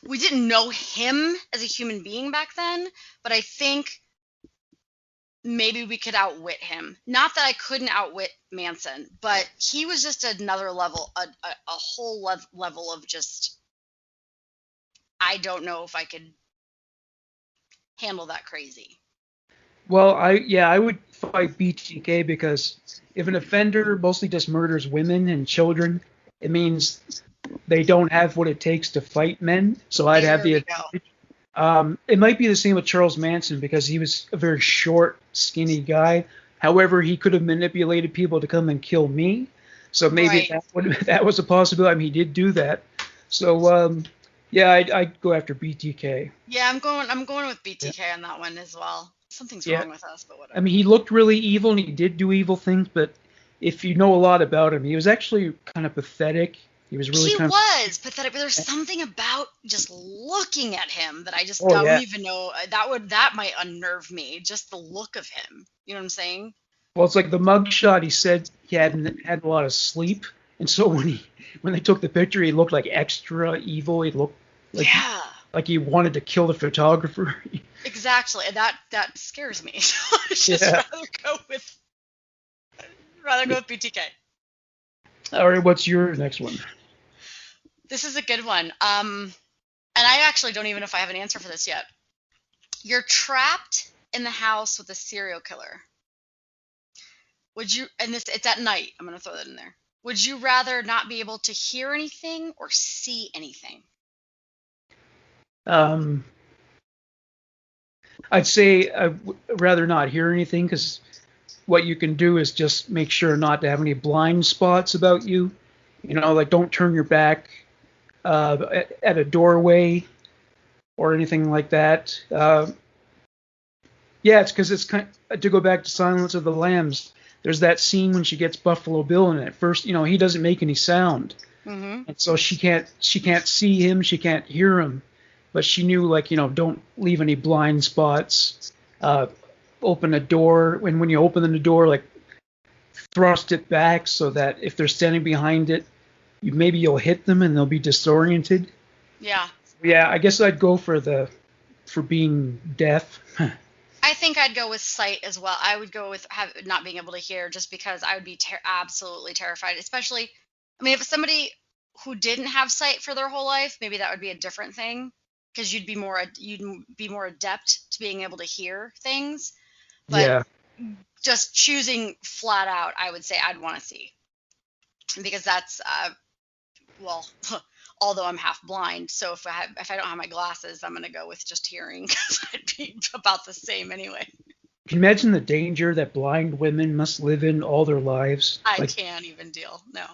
B: we didn't know him as a human being back then, but I think maybe we could outwit him. Not that I couldn't outwit Manson, but he was just another level, a whole level of just, I don't know if I could handle that crazy.
A: Well, I would fight BTK because if an offender mostly just murders women and children, it means they don't have what it takes to fight men. So I'd have
B: There
A: the
B: we go.
A: advantage. It might be the same with Charles Manson because he was a very short, skinny guy. However, he could have manipulated people to come and kill me. So maybe
B: Right.
A: that was a possibility. I mean, he did do that. So yeah, I'd go after BTK.
B: Yeah, I'm going with BTK on that one as well. Something's
A: Yeah,
B: wrong with us, but
A: I
B: whatever.
A: mean, he looked really evil and he did do evil things, but if you know a lot about him, he was actually kind of pathetic. He was really
B: He
A: kind
B: was pathetic, but there's something about just looking at him that I
A: Oh
B: don't
A: yeah.
B: even know that might unnerve me. Just the look of him. You know what I'm saying?
A: Well, it's like the mugshot. He said he hadn't had a lot of sleep, and so when they took the picture, he looked like extra evil. He looked
B: Yeah.
A: like he wanted to kill the photographer.
B: Exactly. And that scares me. So I just
A: Yeah.
B: rather go with BTK.
A: All right, what's your next one?
B: This is a good one. And I actually don't even know if I have an answer for this yet. You're trapped in the house with a serial killer. Would you, and this, it's at night. I'm going to throw that in there. Would you rather not be able to hear anything or see anything?
A: I'd say I'd rather not hear anything because what you can do is just make sure not to have any blind spots about you. You know, like don't turn your back at a doorway or anything like that. Yeah, it's because it's to go back to Silence of the Lambs. There's that scene when she gets Buffalo Bill, and at first, he doesn't make any sound, and so she can't see him, she can't hear him, but she knew like don't leave any blind spots. Open a door when you open the door, like thrust it back so that if they're standing behind it, you'll hit them and they'll be disoriented.
B: Yeah.
A: Yeah, I guess I'd go for being deaf.
B: I think I'd go with sight as well. I would go with not being able to hear just because I would be absolutely terrified. Especially, I mean, if it's somebody who didn't have sight for their whole life, maybe that would be a different thing because you'd be more adept to being able to hear things. But
A: Yeah.
B: just choosing flat out, I would say I'd want to see because that's well, although I'm half blind, so if I don't have my glasses, I'm gonna go with just hearing because I'd be about the same anyway.
A: Can you imagine the danger that blind women must live in all their lives?
B: I can't even deal. No.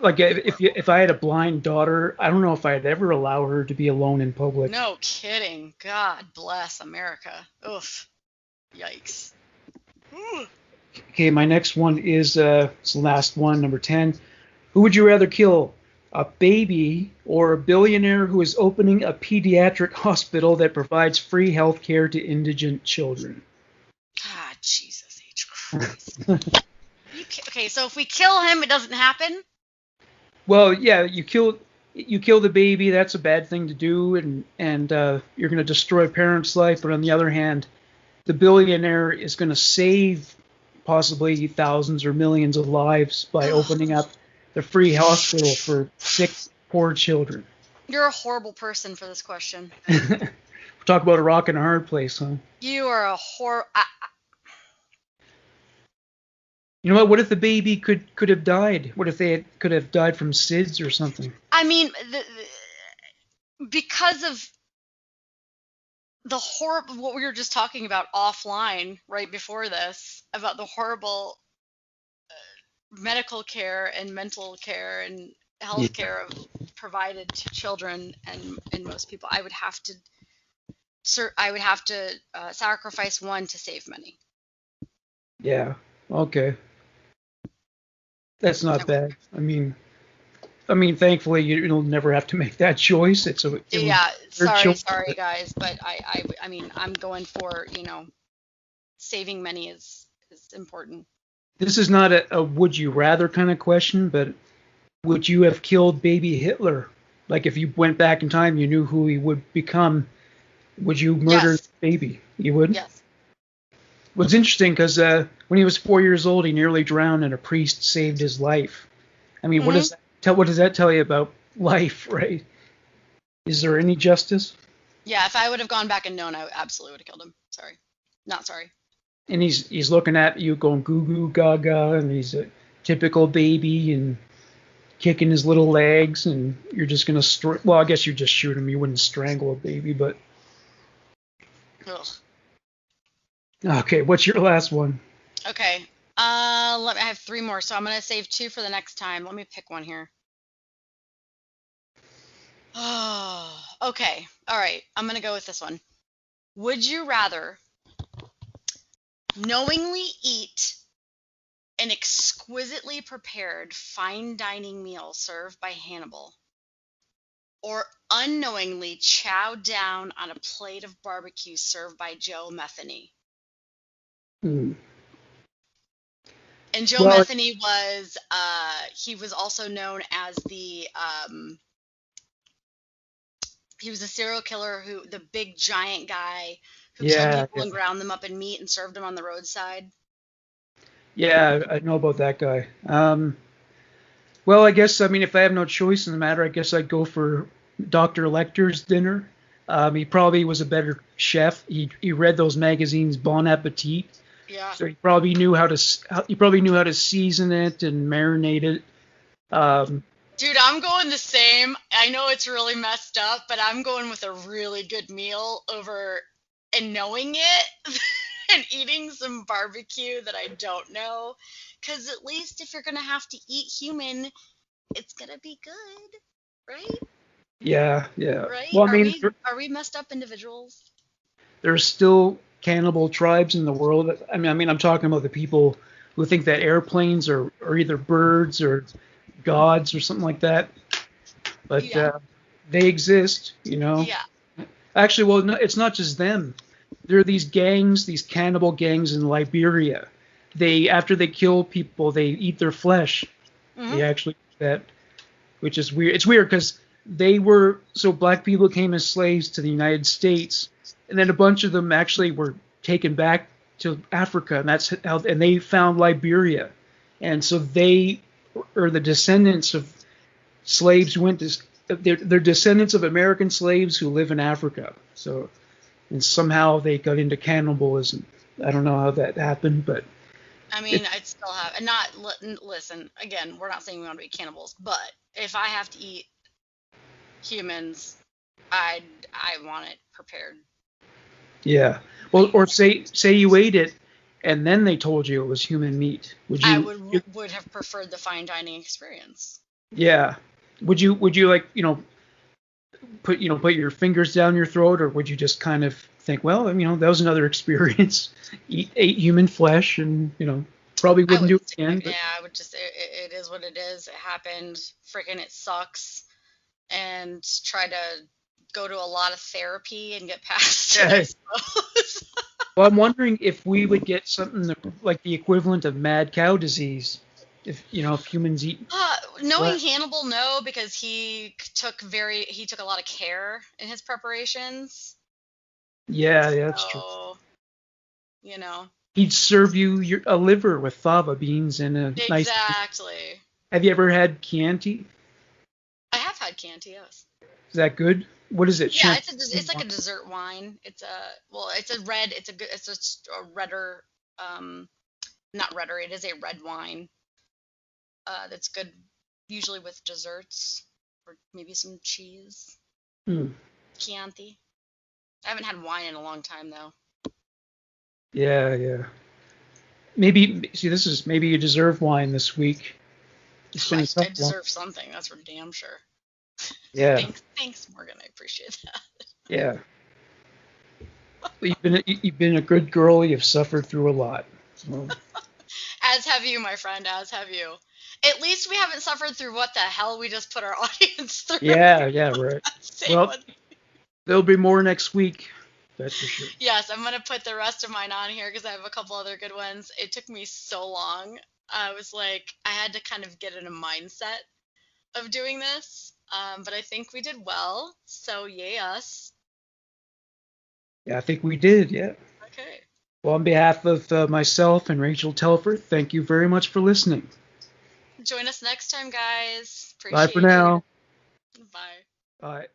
A: Like if I had a blind daughter, I don't know if I'd ever allow her to be alone in public.
B: No kidding. God bless America. Oof. Yikes.
A: Okay, my next one is it's the last one, number 10. Who would you rather kill? A baby or a billionaire who is opening a pediatric hospital that provides free health care to indigent children?
B: God, Jesus H. Christ. Okay, so if we kill him, it doesn't happen?
A: Well, yeah, you kill the baby. That's a bad thing to do, and you're going to destroy a parent's life. But on the other hand, the billionaire is going to save possibly thousands or millions of lives by opening up the free hospital for sick, poor children.
B: You're a horrible person for this question.
A: Talk about a rock and a hard place, huh?
B: You are a
A: You know what? What if the baby could have died? What if they could have died from SIDS or something?
B: I mean, because of the horrible, what we were just talking about offline right before this, about the horrible medical care and mental care and health care provided to children and most people, I would have to sacrifice one to save many.
A: Yeah. Okay. That's not bad. I mean, thankfully you'll never have to make that choice.
B: Sorry guys, but I mean, I'm going for, saving many is important.
A: This is not a would you rather kind of question, but would you have killed baby Hitler? Like if you went back in time, you knew who he would become. Would you murder the baby? You would?
B: Yes.
A: What's interesting because when he was 4 years old, he nearly drowned, and a priest saved his life. I mean, what does that tell you about life, right? Is there any justice?
B: Yeah, if I would have gone back and known, I absolutely would have killed him. Sorry, not sorry.
A: And he's looking at you, going goo goo gaga, and he's a typical baby and kicking his little legs, and you're just gonna well, I guess you just shoot him. You wouldn't strangle a baby, but.
B: Ugh.
A: Okay, what's your last one?
B: Okay. I have 3 more, so I'm gonna save 2 for the next time. Let me pick one here. Oh, okay. All right. I'm gonna go with this one. Would you rather knowingly eat an exquisitely prepared fine dining meal served by Hannibal, or unknowingly chow down on a plate of barbecue served by Joe Metheny?
A: Hmm.
B: And Joe
A: Well,
B: Metheny was, he was also known as he was a serial killer the big giant guy who killed
A: yeah,
B: people and ground them up in meat and served them on the roadside.
A: yeah, I know about that guy. Well, I guess, I mean, if I have no choice in the matter, I guess I'd go for Dr. Lecter's dinner. He probably was a better chef. He read those magazines, Bon Appetit,
B: Yeah.
A: so he probably knew how to season it and marinate it.
B: Dude, I'm going the same. I know it's really messed up, but I'm going with a really good meal over and knowing it and eating some barbecue that I don't know. Because at least if you're going to have to eat human, it's going to be good, right?
A: Yeah, yeah.
B: Right?
A: Well, I
B: Are
A: mean,
B: we are we messed up individuals?
A: there's still cannibal tribes in the world. I mean, I'm talking about the people who think that airplanes are either birds or gods or something like that. But
B: Yeah.
A: they exist, you know.
B: Yeah.
A: Actually, well, no, it's not just them. There are these gangs, these cannibal gangs in Liberia. After they kill people, they eat their flesh.
B: Hmm.
A: They actually do that, which is weird. It's weird because so black people came as slaves to the United States, and then a bunch of them actually were taken back to Africa, and they found Liberia, and so they are the descendants of slaves who went to they're descendants of American slaves who live in Africa. So, and somehow they got into cannibalism. I don't know how that happened, but
B: I mean, I'd still have, and not, listen, again, we're not saying we want to be cannibals, but if I have to eat humans, I want it prepared.
A: yeah. Well, or say you ate it, and then they told you it was human meat.
B: I would have preferred the fine dining experience.
A: Yeah. Would you like put your fingers down your throat, or would you just kind of think, well, that was another experience. Ate human flesh, and probably wouldn't do it again.
B: Yeah, I would just. It is what it is. It happened. Freaking, it sucks. And try to go to a lot of therapy and get past it, I suppose.
A: Well, I'm wondering if we would get something like the equivalent of mad cow disease, if humans eat.
B: Knowing Hannibal, no, because he took a lot of care in his preparations.
A: Yeah, that's true. He'd serve you a liver with fava beans and a nice.
B: Exactly.
A: Have you ever had Chianti?
B: I have had Chianti, yes.
A: Is that good? What is it?
B: Yeah, it's like a dessert wine. It's a redder, not redder. It is a red wine. That's good, usually with desserts or maybe some cheese. Chianti. I haven't had wine in a long time though.
A: Yeah. Maybe you deserve wine this week.
B: I deserve something. That's for damn sure.
A: Yeah.
B: Thanks, Morgan. I appreciate that.
A: Yeah. You've been a good girl. You've suffered through a lot. So.
B: As have you, my friend. As have you. At least we haven't suffered through what the hell we just put our audience through.
A: Yeah, right. Well, there'll be more next week. That's for sure.
B: Yes, I'm going to put the rest of mine on here because I have a couple other good ones. It took me so long. I was like, I had to kind of get in a mindset of doing this. But I think we did well. So, yay us.
A: Yeah, I think we did, yeah.
B: Okay.
A: Well, on behalf of myself and Rachel Telfer, thank you very much for listening.
B: Join us next time, guys.
A: Bye for now.
B: Bye.
A: Bye.